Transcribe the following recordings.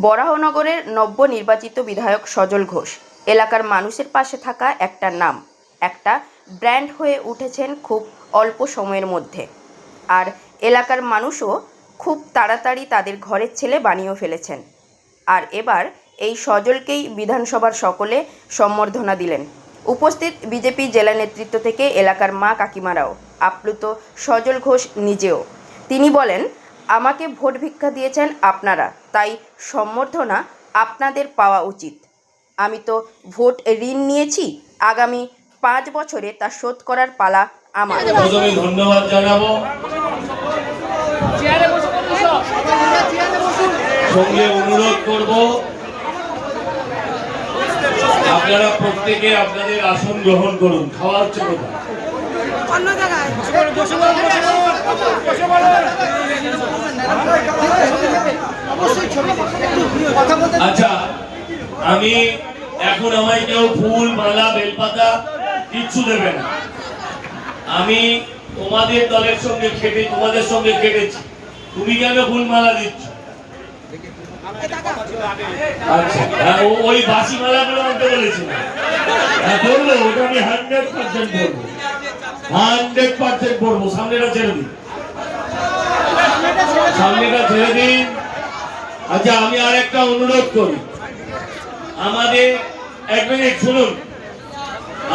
বরাহনগরের নবনির্বাচিত বিধায়ক সজল ঘোষ এলাকার মানুষের পাশে থাকা একটা নাম, একটা ব্র্যান্ড হয়ে উঠেছেন খুব অল্প সময়ের মধ্যে। আর এলাকার মানুষও খুব তাড়াতাড়ি তাদের ঘরের ছেলে বানিয়েও ফেলেছেন। আর এবার এই সজলকেই বিধানসভার সকলে সম্বর্ধনা দিলেন। উপস্থিত বিজেপি জেলা নেতৃত্ব থেকে এলাকার মা কাকিমারাও আপ্লুত, সজল ঘোষ নিজেও। তিনি বলেন, আমাকে ভোট ভিক্ষা দিয়েছেন আপনারা, তাই সম্বর্ধনা আপনাদের পাওয়া উচিত। আমি তো ভোট ঋণ নিয়েছি, আগামী 5 বছরে তা শোধ করার পালা আমার। প্রথমে ধন্যবাদ জানাবো, সঙ্গে অনুরোধ করব আপনারা প্রত্যেকে আপনাদের আসন গ্রহণ করুন। খাওয়া হচ্ছে কোথায়? আচ্ছা, আমি এখন আমায় কেউ ফুল, মালা, বেলপাতা কিচ্ছু দেবে না। আমি তোমাদের দলের সঙ্গে খেটে, তোমাদের সঙ্গে খেটেছি। তুমি কেন ফুল মালা দিচ্ছ? আচ্ছা, ওই বাসি মালাগুলো আনতে বলেছি না, বললো ওটা আমি 100% বলবো, 100% বলবো। সামনেটা ছেড়ে দিন, সামনেটা ছেড়ে দিন। আচ্ছা, আমি আর একটা অনুরোধ করি, আমাদের এক মিনিট শুনুন,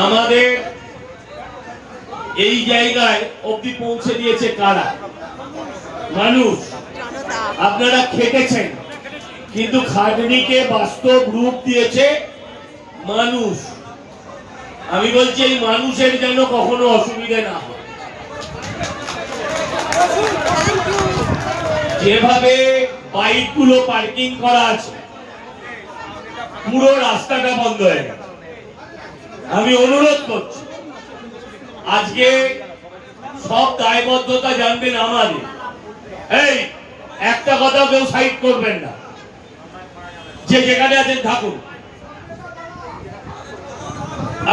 আমাদের এই জায়গায় অবধি পৌঁছে দিয়েছে কারা? মানুষ। আপনারা খেটেছেন, কিন্তু খাটনিকে বাস্তব রূপ দিয়েছে মানুষ। আমি বলছি এই মানুষের যেন কখনো অসুবিধে না হয়। যেভাবে বাইকগুলো পার্কিং করা আছে, পুরো রাস্তাটা বন্ধ হয়ে গেল। আমি অনুরোধ করছি, আজকে সব দায়বদ্ধতা জানবেন আমাদের। এই একটা কথা কেউ সাইড করবেন না, যে যেখানে আছেন থাকুন।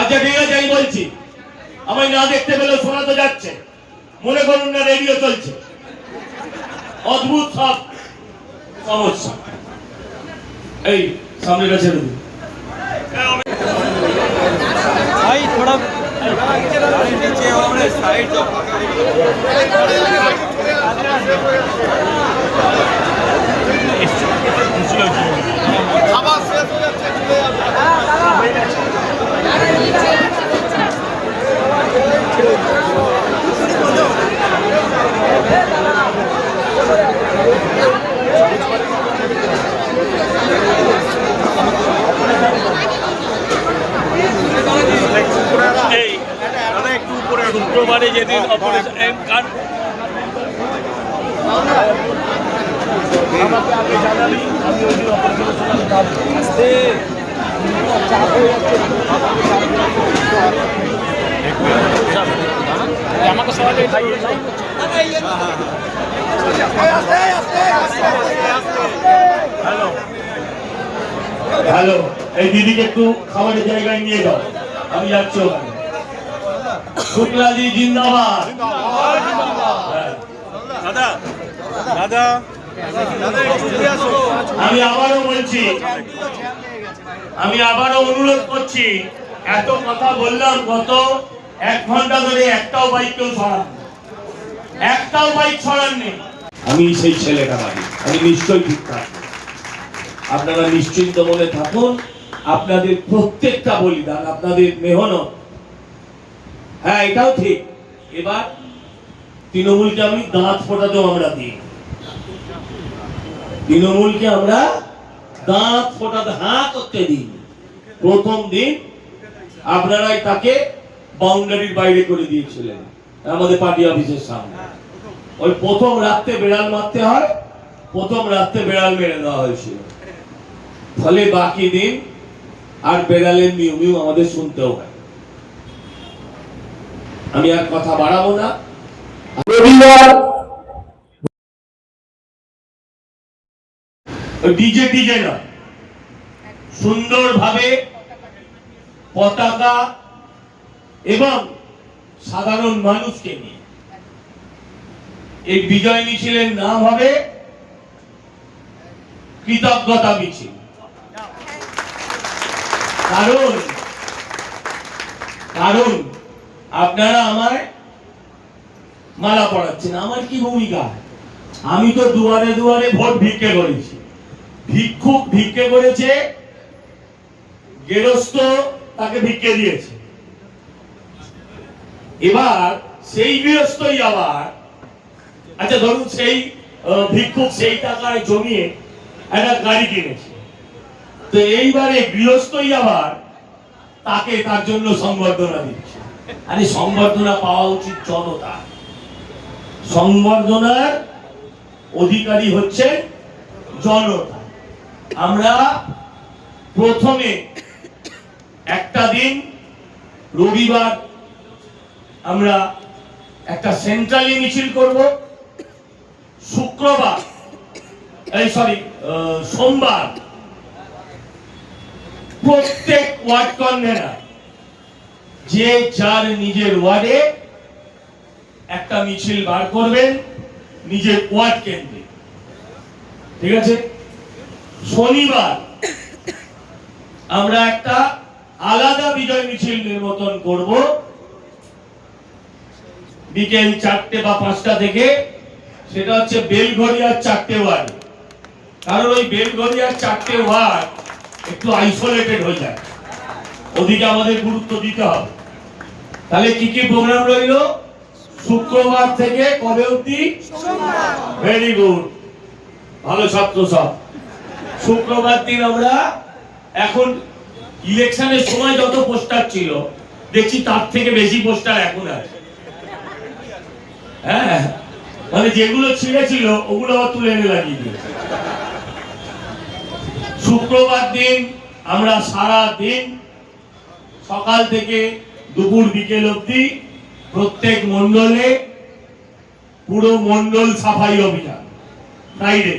আচ্ছা ঠিক আছে, আমি বলছি, আমায় না দেখতে পেলেও শোনা তো যাচ্ছে। মনে করুন না রেডিও চলছে, অদ্ভুত সব সমস্যা। এই সামনেটা ছেড়ে দিন। শুক্রবারে যেদিন অপারেশন আমাকে সবাই হ্যালো হ্যালো, এই দিদিকে একটু খাবারের জায়গায় নিয়ে যাও, আমি যাচ্ছি ওখানে। শুক্লাজি জিন্দাবাদ। আমি আবারও বলছি, আমি আবারও অনুরোধ করছি, এত কথা বললাম গত 1 ঘন্টা ধরে, একটাও বাইক কেউ ছড়ান, একটাও বাইক ছড়াননি। আমি সেই ছেলেটা বাড়ি, আমি নিশ্চয়ই ঠিক থাকবো। আপনারা নিশ্চিন্ত মনে থাকুন, আপনাদের প্রত্যেকটা বলিদান, আপনাদের মেহনত, হ্যাঁ এটাও ঠিক। এবার তৃণমূলকে আমি দাঁত ফোটাতেও আমরা দিই, তৃণমূলকে আমরা দাঁত ফোটাতে হাঁ করতে দিই। প্রথম দিন আপনারাই তাকে বাউন্ডারির বাইরে করে দিয়েছিলেন আমাদের পার্টি অফিসের সামনে। ওই প্রথম রাত্রে বেড়াল মারতে হয়, প্রথম রাত্রে বেড়াল মেরে দেওয়া হয়েছিল। ফলে বাকি দিন আর বেড়ালের মিউ মিউ আমাদের শুনতেও হয়। আমি আর কথা বাড়াবো না। ডিজে ডিজে না, সুন্দরভাবে পতাকা এবং সাধারণ মানুষকে নিয়ে এই বিজয় মিছিলের নাম হবে কৃতজ্ঞতা মিছিল। কারণ কারণ আপনারা আমায় মালা পড়াচ্ছেন, আমার কি ভূমিকা? আমি তো দুয়ারে দুয়ারে ভোট ভিক্ষে করেছি। ভিক্ষুক ভিক্ষে করেছে, গেরস্থ তাকে ভিক্ষে দিয়েছে। এবার সেই গৃহস্থই আবার, আচ্ছা ধরুন সেই ভিক্ষুক সেই টাকায় জমিয়ে একটা গাড়ি কিনেছে, তো এইবারে গৃহস্থই আবার তাকে তার জন্য সংবর্ধনা দিচ্ছে। আরে সংবর্ধনা পাওয়া উচিত জনতা, সংবর্ধনার অধিকারী হচ্ছে জনতা। আমরা প্রথমে একটা দিন রবিবার আমরা একটা সেন্ট্রালি মিছিল করব, শুক্রবার সোমবার প্রত্যেক ওয়ার্ড কনভেনার যে যার নিজের ওয়ার্ডে একটা মিছিল বার করবেন নিজের ওয়ার্ড কেন্দ্রে, ঠিক আছে? শনিবার আমরা একটা আলাদা বিজয় মিছিল নির্বাচন করব বিকেল 4টে বা 5টা থেকে। সেটা হচ্ছে বেলঘরিয়ার 4টে ওয়ার্ড, কারণ ওই বেলঘরিয়ার 4টে ওয়ার্ড একটু আইসোলেটেড হয়ে যায়, ওদিকে আমাদের গুরুত্ব দিতে হবে। তাহলে কি কি প্রোগ্রাম রইল? শুক্রবার থেকে কবে অবধি? ভেরি গুড, ভালো ছাত্র সব। শুক্রবার দিন আমরা, এখন ইলেকশনের সময় যত পোস্টার ছিল দেখছি তার থেকে বেশি পোস্টার এখন আছে। হ্যাঁ, মানে যেগুলো ছিঁড়েছিল ওগুলো আবার তুলে এনে লাগিয়ে দিয়েছে। শুক্রবার দিন আমরা সারা দিন সকাল থেকে দুপুর বিকেল অবধি প্রত্যেক মন্ডলে পুরো মন্ডল সাফাই অভিযান ফ্রাইডে।